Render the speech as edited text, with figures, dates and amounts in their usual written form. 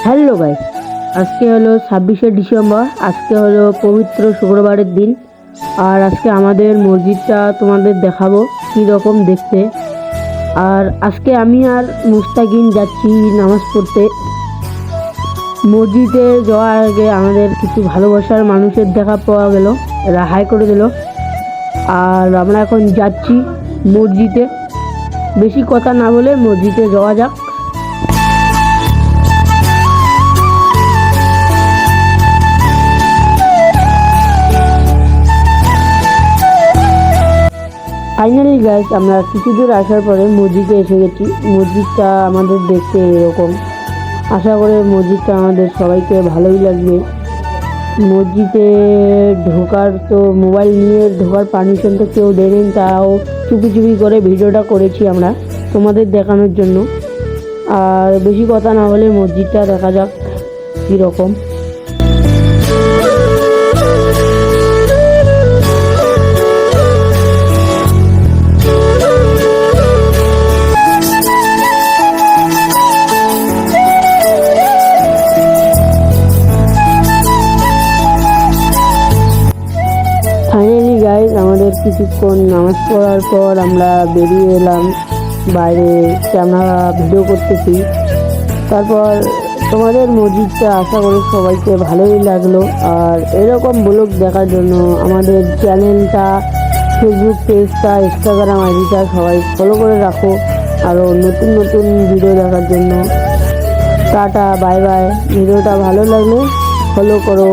Hello guys, আজকে হলো 26শে December. আজকে হলো পবিত্র শুক্রবারের দিন। আর আজকে আমাদের মসজিদটা তোমাদের দেখাবো কী রকম দেখতে। আর আজকে আমি আর মুস্তাকিন যাচ্ছি নামাজ পড়তে। মসজিদে যাওয়ার আগে আমাদের কিছু ভালোবাসার মানুষের দেখা পাওয়া গেল, এরা হাই করে দিল। আর আমরা এখন যাচ্ছি মসজিদে। বেশি কথা না বলে মসজিদে যাওয়া যাক। ফাইনালি গাইস, আমরা কিছু দূর আসার পরে মসজিদে এসে গেছি। মসজিদটা আমাদের দেখতে এরকম। আশা করে মসজিদটা আমাদের সবাইকে ভালোই লাগবে। মসজিদে ঢোকার তো মোবাইল নিয়ে ঢোকার পারমিশন তো কেউ দেয়নি, তাও চুপি চুপি করে ভিডিওটা করেছি আমরা তোমাদের দেখানোর জন্য। আর বেশি কথা না বলে মসজিদটা দেখা যাক কীরকম। ফাইনালি গাইজ, আমাদের কিছুক্ষণ নামাজ পড়ার পর আমরা বেরিয়ে এলাম বাইরে, ক্যামেরা ভিডিও করতেছি। তারপর তোমাদের মসজিদটা আশা করি সবাইকে ভালোই লাগলো। আর এরকম ব্লগ দেখার জন্য আমাদের চ্যানেলটা, ফেসবুক পেজটা, ইনস্টাগ্রাম আইডিটা সবাই ফলো করে রাখো। আরও নতুন নতুন ভিডিও দেখার জন্য টাটা, বাই বাই। ভিডিওটা ভালো লাগলে ফলো করো।